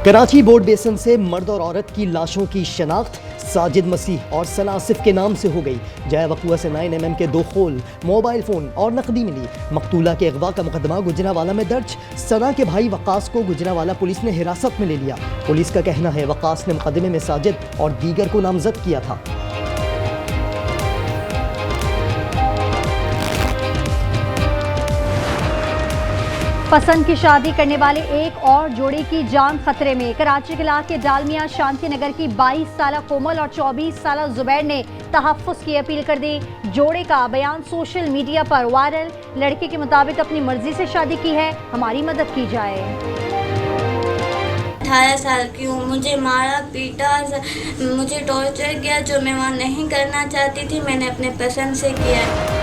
Karachi board बेसन से मर्द और औरत की लाशों की शनाख्त साजिद मसीह और सना आसिफ के नाम से हो गई। जय वकुआ से 9mm के 2 खोल, मोबाइल फोन और नकदी मिली। मकतूला के अगवा का मुकदमा गुजरांवाला में दर्ज। सना के भाई वकास को गुजरांवाला पुलिस ने हिरासत में ले लिया। पुलिस का कहना है वकास ने मुकदमे में साजिद और दीगर को नामजद किया था। पसंद की शादी करने वाले एक और जोड़े की जान खतरे में। कराची के इलाके डालमिया शांति नगर की 22 साला कोमल और 24 साला जुबैर ने तहफ़्फ़ुज़ की अपील कर दी। जोड़े का बयान सोशल मीडिया पर वायरल। लड़के के मुताबिक अपनी मर्जी से शादी की है, हमारी मदद की जाए। 18 साल की हूँ, मुझे मारा पीटा, मुझे टॉर्चर किया जो मैं वहाँ नहीं करना चाहती थी, मैंने अपने पसंद से किया।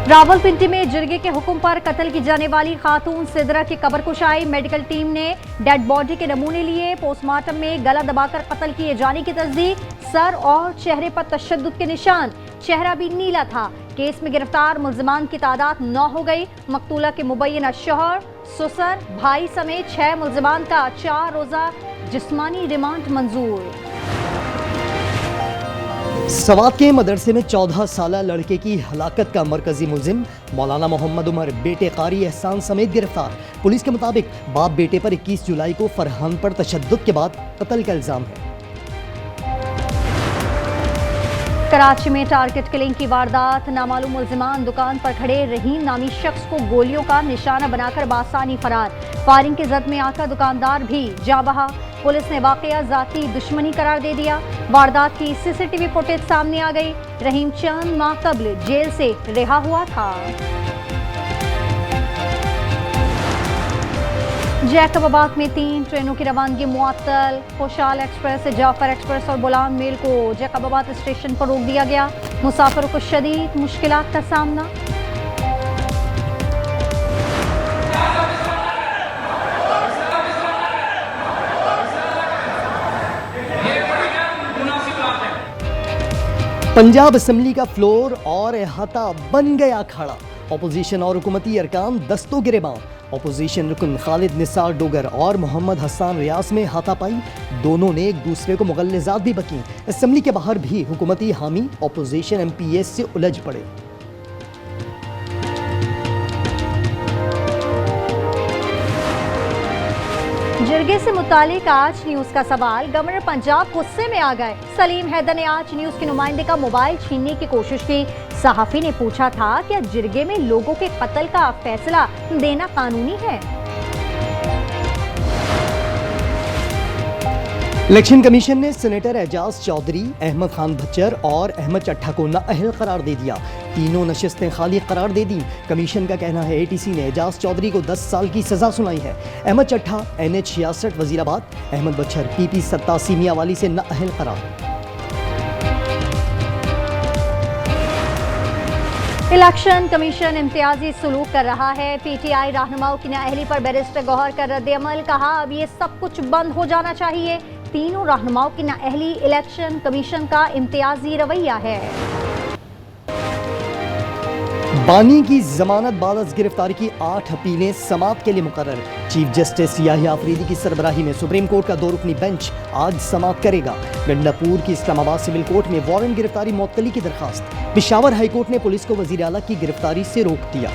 रावलपिंडी में जिरगे के हुक्म पर कत्ल की जाने वाली खातून सिदरा की कब्र कुशाई। मेडिकल टीम ने डेड बॉडी के नमूने लिए। पोस्टमार्टम में गला दबाकर कत्ल किए जाने की तस्दीक। सर और चेहरे पर तशद्दुद के निशान, चेहरा भी नीला था। केस में गिरफ्तार मुल्जिमान की तादाद 9 हो गई। मकतूला के मुबैना शौहर, ससुर, भाई समेत 6 मुल्जिमान का 4 रोजा जिस्मानी रिमांड मंजूर। सवात के मदरसे में 14 साला लड़के की हलाकत का मरकजी मुलजिम मौलाना मोहम्मद उमर बेटे कारी एहसान समेत गिरफ्तार। पुलिस के मुताबिक बाप बेटे पर 21 जुलाई को फरहान पर तशद्दुद के बाद कत्ल का इल्जाम है। कराची में टारगेट किलिंग की वारदात। नामालूम मुल्जिमान दुकान पर खड़े रहीम नामी शख्स को गोलियों का निशाना बनाकर बासानी फरार। फायरिंग की जद में आकर दुकानदार भी जा बहा। पुलिस ने वाकया जाती दुश्मनी करार दे दिया। वारदात की सीसीटीवी फुटेज सामने आ गई। रहीम चंद माह कबल जेल से रिहा हुआ था। जैकबाबाद में 3 ट्रेनों की रवानगी मुअत्तल। खुशहाल एक्सप्रेस से जाफर एक्सप्रेस और बुलान मेल को जैकबाबाद स्टेशन पर रोक दिया गया। मुसाफिरों को शदीद मुश्किलात का सामना। पंजाब असेंबली का फ्लोर और अहाता बन गया खड़ा। अपोजिशन और हुकूमती अरकान दस्तों गिरेबां। अपोजिशन रुकन खालिद निसार डोगर और मोहम्मद हसन रियाज में हाथापाई। दोनों ने एक दूसरे को मुगल्लिज़ात भी बकीं। असेंबली के बाहर भी हुकूमती हामी अपोजिशन MPs से उलझ पड़े। जिरगे से मुतालिक आज न्यूज़ का सवाल। गवर्नर पंजाब गुस्से में आ गए। सलीम हैदर ने आज न्यूज़ के नुमाइंदे का मोबाइल छीनने की कोशिश की। सहाफ़ी ने पूछा था क्या जिरगे में लोगों के कत्ल का फैसला देना कानूनी है। इलेक्शन कमीशन ने सेनेटर एजाज चौधरी, अहमद खान भच्चर और अहमद चट्ठा को नाअहल करार दे दिया। तीनों नशिस्तें खाली करार दे दी। कमीशन का कहना है ATC ने एजाज चौधरी को 10 साल की सजा सुनाई है। अहमद चट्ठा NH 66 वजीराबाद, अहमद बच्चर PP 87 मियावाली से नाअहल करार। इलेक्शन कमीशन इम्तियाजी सलूक कर रहा है। PTI रहनुमाओं की नाअहली पर बैरिस्टर गौहर का रद्द-ए-अमल। कहा अब ये सब कुछ बंद हो जाना चाहिए। तीनों रहनुमाओं की नाअहली इलेक्शन कमीशन का इम्तियाजी रवैया है। बानी की जमानत बाद अज गिरफ्तारी की 8 अपीलें समाअत के लिए मुकर्रर। चीफ जस्टिस याहिया अफरीदी की सरबराही में सुप्रीम कोर्ट का 2 रुकनी बेंच आज समाअत करेगा। गंडापुर की इस्लामाबाद सिविल कोर्ट में वारंट गिरफ्तारी मुअत्तली की दरखास्त। पेशावर हाई कोर्ट ने पुलिस को वजीर आला की गिरफ्तारी से रोक दिया।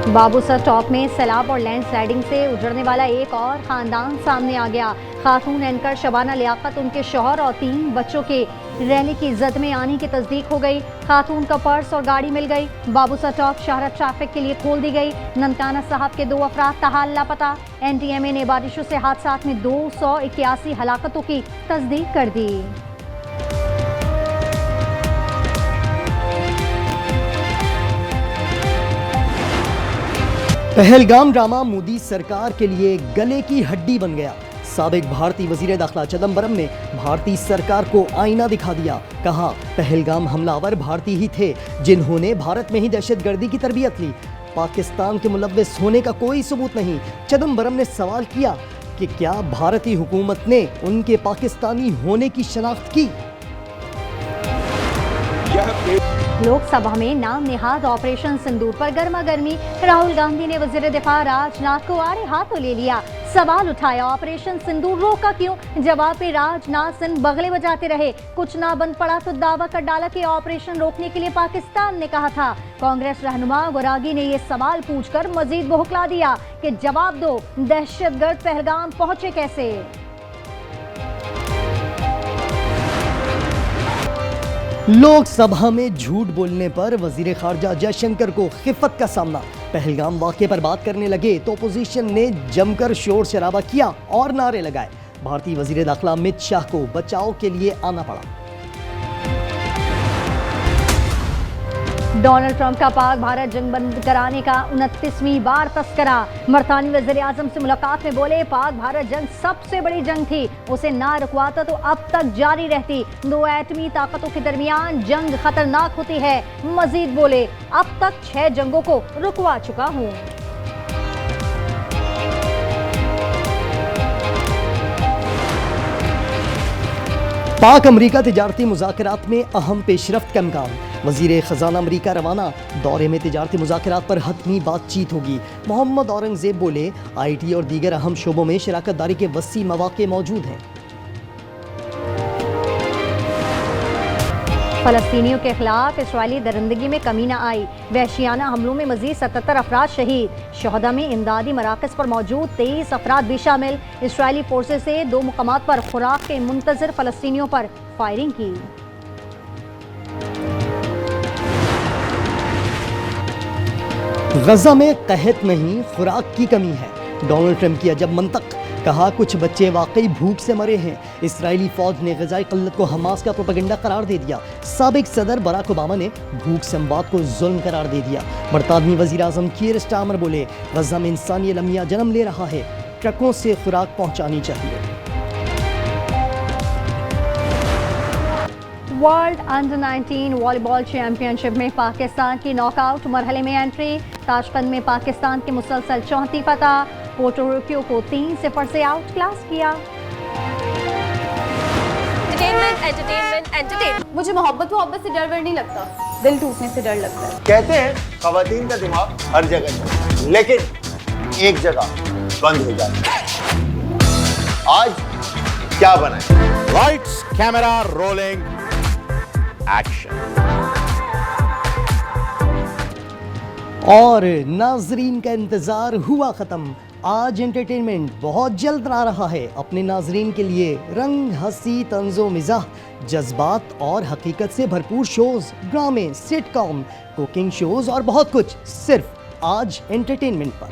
बाबूसर टॉप में सैलाब और लैंडस्लाइडिंग से उजड़ने वाला एक और खानदान सामने आ गया। खातून एंकर शबाना लियाकत, उनके शौहर और 3 बच्चों के रैली की जद में आने की तस्दीक हो गई। खातून का पर्स और गाड़ी मिल गई। बाबूसर टॉप शाहरा ट्रैफिक के लिए खोल दी गई। ननकाना साहब के 2 अफराद ताहाल लापता। NTMA ने बारिशों से हादसात में 281 हलाकतों की तस्दीक कर दी। पहलगाम ड्रामा मोदी सरकार के लिए गले की हड्डी बन गया। साबिक भारतीय वजीर दाखिला चिदंबरम ने भारतीय सरकार को आईना दिखा दिया। कहा पहलगाम हमलावर भारतीय ही थे जिन्होंने भारत में ही दहशतगर्दी की तरबियत ली। पाकिस्तान के मुलव्विस होने का कोई सबूत नहीं। चिदंबरम ने सवाल किया कि क्या भारतीय हुकूमत ने उनके पाकिस्तानी होने की शनाख्त की। लोकसभा में नाम नेहाद ऑपरेशन सिंदूर पर गर्मा गर्मी। राहुल गांधी ने वजीर दिफा राजनाथ को आड़े हाथों ले लिया। सवाल उठाया, ऑपरेशन सिंदूर रोका क्यों? जवाब पे राजनाथ सिंह बगले बजाते रहे। कुछ ना बन पड़ा तो दावा कर डाला कि ऑपरेशन रोकने के लिए पाकिस्तान ने कहा था। कांग्रेस रहनुमा वरागी ने ये सवाल पूछकर मजीद बौखला दिया कि जवाब दो, दहशतगर्द पहलगाम पहुंचे कैसे? लोकसभा में झूठ बोलने पर वजीर खारजा जयशंकर को खिफत का सामना। पहलगाम वाक़े पर बात करने लगे तो अपोजिशन ने जमकर शोर शराबा किया और नारे लगाए। भारतीय वजीर दाखिला अमित शाह को बचाव के लिए आना पड़ा। डोनाल्ड ट्रंप का पाक भारत जंग बंद कराने का 29वीं बार तस्करा। बरतानवी वज़ीर आज़म से मुलाकात में बोले, पाक भारत जंग सबसे बड़ी जंग थी, उसे ना रुकवाता तो अब तक जारी रहती। दो एटमी ताकतों के दरमियान जंग खतरनाक होती है। मजीद बोले, अब तक 6 जंगों को रुकवा चुका हूँ। पाक अमरीका तिजारती मुज़ाकरात में अहम पेशरफ्त का इम्कान। वज़ीर ख़ज़ाना अमरीका रवाना। दौरे में तिजारती मुज़ाकरात पर हतमी बातचीत होगी। मोहम्मद औरंगज़ेब बोले, IT और दीगर अहम शोबों में शराकत दारी के वसी मौक़े मौजूद हैं। फ़लस्तीनियों के खिलाफ इस्राएली दरिंदगी में कमी न आई। वहशियाना हमलों में मजीद 77 अफराद शहीद। शहदा में इमदादी मराकज़ पर मौजूद 23 अफराद भी शामिल। इस्राएली फोर्सेस से 2 मुकामात पर खुराक के मुंतज़िर फ़लस्तीनियों पर फायरिंग की। गजा में कहत नहीं, खुराक की कमी है। डोनाल्ड ट्रंप की अजब मंतक। कहा, कुछ बच्चे वाकई भूख से मरे हैं। इसराइली फौज ने गजाई क़ल्लत को हमास का प्रोपेगेंडा करार दे दिया। साबिक सदर बराक ओबामा ने भूख से अमवात को जुल्म करार दे दिया। बरतानवी वज़ीर आज़म कीर स्टारमर बोले, गजा में इंसानी अलमिया जन्म ले रहा है, ट्रकों से खुराक पहुँचानी चाहिए। वर्ल्ड अंडर 19 वॉलीबॉल चैंपियनशिप में पाकिस्तान की नॉकआउट मरहले में एंट्री। ताशकंद में पाकिस्तान की मुसलसल चौथी फतह। पोर्टोरिको को 3-0 से आउट क्लास किया। एंटरटेनमेंट। मुझे मोहब्बत से डर नहीं लगता, दिल टूटने से डर लगता है। कहते हैं खवातीन का दिमाग हर जगह है, लेकिन एक जगह बंद हो जाता है। आज क्या बनाए? Lights, camera, rolling, action. और नाजरीन का इंतजार हुआ खत्म। आज एंटरटेनमेंट बहुत जल्द आ रहा है अपने नाजरीन के लिए। रंग, हंसी, तंज़ो मिज़ाह, जज्बात और हकीकत से भरपूर शोज, ड्रामे, सिटकॉम, कुकिंग शोज और बहुत कुछ सिर्फ आज एंटरटेनमेंट पर।